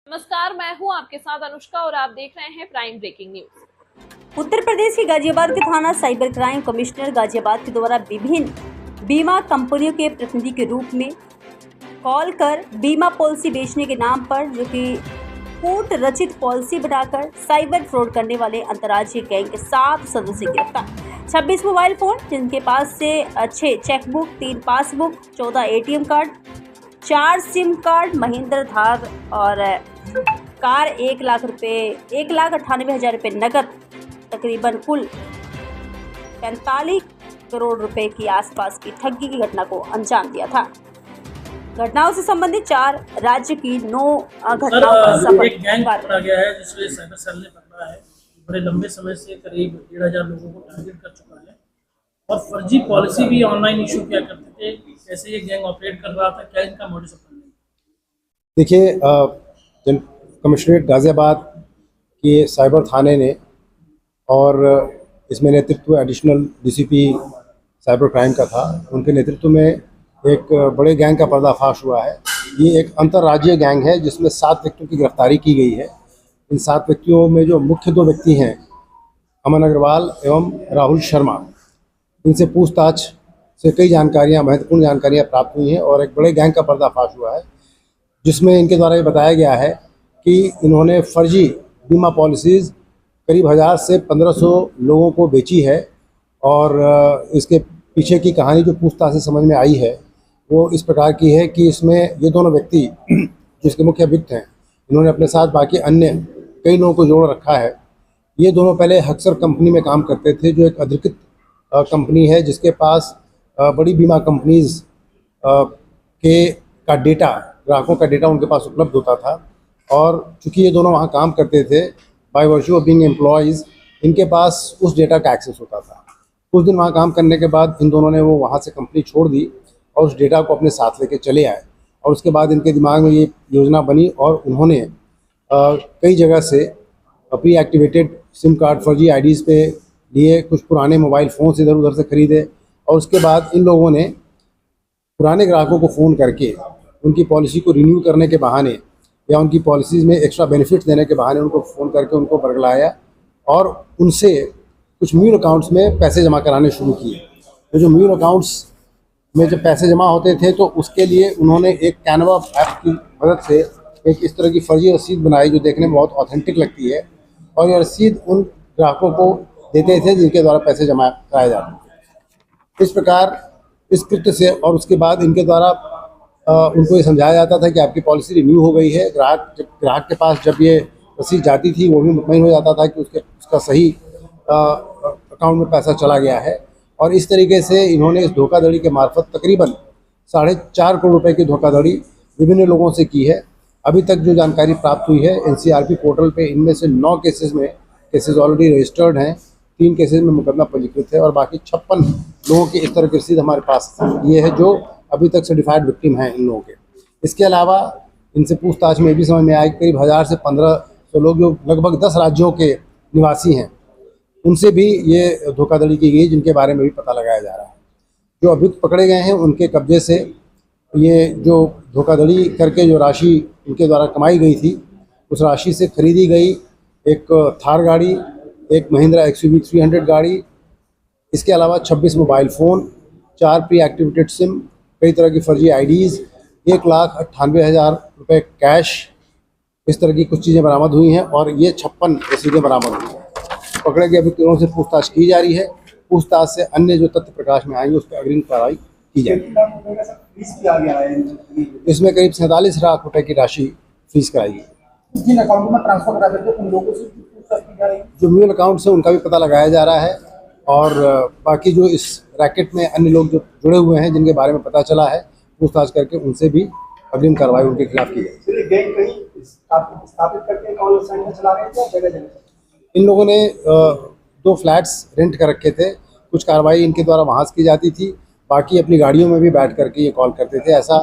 नमस्कार, मैं हूं आपके साथ अनुष्का और आप देख रहे हैं prime breaking news. Uttar Pradesh के गाजियाबाद के थाना साइबर क्राइम कमिश्नर गाजियाबाद के द्वारा विभिन्न बीमा कंपनियों के प्रतिनिधि के रूप में कॉल कर बीमा पॉलिसी बेचने के नाम पर जो कि कूट रचित पॉलिसी बनाकर साइबर फ्रॉड करने वाले अंतर्राज्यीय गैंग के 7 सदस्य गिरफ्तार। 26 मोबाइल फोन जिनके पास से 6 chequebook, 3 passbook, 14 ATM card, 4 SIM card, Mahindra Thar और कार, 1,98,000 रुपये नकद, तकरीबन कुल 45 करोड़ रुपए की आसपास की ठगी की घटना को अंजाम दिया था। घटनाओं से संबंधित 4 राज्य की 9 घटनाओं पर सफल एक गैंग पकड़ा गया है जिसमें साइबर सेल ने पकड़ा है। बड़े लंबे समय से करीब 1,500 लोगों को टारगेट कर चुका है और फर्जी पॉलिसी भी ऑनलाइन इशू किया करते थे। कैसे ये गैंग ऑपरेट कर रहा था, क्या इनका मोडिस ऑपरेंडी? देखिए, कमिश्नरेट गाजियाबाद के साइबर थाने ने और इसमें नेतृत्व एडिशनल डीसीपी साइबर क्राइम का था, उनके नेतृत्व में एक बड़े गैंग का पर्दाफाश हुआ है। ये एक अंतर्राज्यीय गैंग है जिसमें 7 व्यक्तियों की गिरफ्तारी की गई है। इन 7 व्यक्तियों में जो मुख्य 2 व्यक्ति हैं, अमन अग्रवाल एवं राहुल शर्मा, इनसे पूछताछ से कई महत्वपूर्ण जानकारियाँ प्राप्त हुई हैं और एक बड़े गैंग का पर्दाफाश हुआ है जिसमें इनके द्वारा ये बताया गया है कि इन्होंने फर्जी बीमा पॉलिसीज़ करीब 1000 से 1500 लोगों को बेची है। और इसके पीछे की कहानी जो पूछताछ से समझ में आई है वो इस प्रकार की है कि इसमें ये दोनों व्यक्ति जिसके मुख्य अभियुक्त हैं, इन्होंने अपने साथ बाकी अन्य कई लोगों को जोड़ रखा है। ये दोनों पहले हक्सर कंपनी में काम करते थे, जो एक अधिकृत कंपनी है जिसके पास बड़ी बीमा कंपनीज़ का डेटा, ग्राहकों का डेटा उनके पास उपलब्ध होता था। और चूँकि ये दोनों वहाँ काम करते थे, by virtue of being employees, इनके पास उस डेटा का एक्सेस होता था। कुछ दिन वहाँ काम करने के बाद इन दोनों ने वो वहाँ से कंपनी छोड़ दी और उस डेटा को अपने साथ लेके चले आए। और उसके बाद इनके दिमाग में ये योजना बनी और उन्होंने कई जगह से प्री एक्टिवेटेड सिम कार्ड फर्जी आईडीज़ पे लिए, कुछ पुराने मोबाइल फ़ोन्स इधर उधर से ख़रीदे और उसके बाद इन लोगों ने पुराने ग्राहकों को फ़ोन करके उनकी पॉलिसी को रिन्यू करने के बहाने या उनकी पॉलिसीज़ में एक्स्ट्रा बेनिफिट्स देने के बहाने उनको फ़ोन करके उनको बरगलाया और उनसे कुछ म्यूल अकाउंट्स में पैसे जमा कराने शुरू किए। तो जो म्यूल अकाउंट्स में जब पैसे जमा होते थे तो उसके लिए उन्होंने एक कैनवा ऐप की मदद से एक इस तरह की फर्जी रसीद बनाई जो देखने में बहुत ऑथेंटिक लगती है और ये रसीद उन ग्राहकों को देते थे जिनके द्वारा पैसे जमा कराए जाते थे। इस प्रकार इस कृत्य से और उसके बाद इनके द्वारा उनको ये समझाया जाता था कि आपकी पॉलिसी रिन्यू हो गई है। ग्राहक के पास जब ये रसीद जाती थी वो भी मुतमईन हो जाता था कि उसका सही अकाउंट में पैसा चला गया है। और इस तरीके से इन्होंने इस धोखाधड़ी के मार्फत तकरीबन 4.5 करोड़ रुपए की धोखाधड़ी विभिन्न लोगों से की है। अभी तक जो जानकारी प्राप्त हुई है एनसीआरपी पोर्टल पे, इनमें से 9 केसेस ऑलरेडी रजिस्टर्ड हैं, 3 केसेस में मुकदमा पंजीकृत है और बाकी 56 लोगों की इस तरह की रसीद हमारे पास ये है जो अभी तक सर्टिफाइड विक्टिम हैं इन लोगों के। इसके अलावा इनसे पूछताछ में भी समझ में आया कि करीब 1000 से 1500 लोग जो लगभग 10 राज्यों के निवासी हैं, उनसे भी ये धोखाधड़ी की गई जिनके बारे में भी पता लगाया जा रहा है। जो अभियुक्त पकड़े गए हैं उनके कब्जे से ये जो धोखाधड़ी करके जो राशि उनके द्वारा कमाई गई थी, उस राशि से खरीदी गई एक थार गाड़ी, एक महिंद्रा XUV 300 गाड़ी, इसके अलावा 26 mobile phone, 4 pre activated SIM, कई तरह की फर्जी आईडीज़, 1,98,000 रुपये कैश, इस तरह की कुछ चीज़ें बरामद हुई हैं और ये 56 रसीदें बरामद हुई हैं। पकड़े गए अभियुक्तों से पूछताछ की जा रही है। पूछताछ से अन्य जो तथ्य प्रकाश में आएंगे उस पर अग्रिम कार्रवाई की जाएगी। इसमें करीब 47 लाख रुपए की राशि फीस कराई गई। जिन अकाउंट में ट्रांसफर करा देते हैं उन लोगों से पूछताछ की जा रही है। जो म्यूल अकाउंट से उनका भी पता लगाया जा रहा है और बाकी जो इस रैकेट में अन्य लोग जो जुड़े हुए हैं जिनके बारे में पता चला है, पूछताछ करके उनसे भी अग्रिम कार्रवाई उनके खिलाफ की जाएगी। इन लोगों ने 2 फ्लैट्स रेंट कर रखे थे, कुछ कार्रवाई इनके द्वारा वहाँ से की जाती थी, बाकी अपनी गाड़ियों में भी बैठ करके ये कॉल करते थे। ऐसा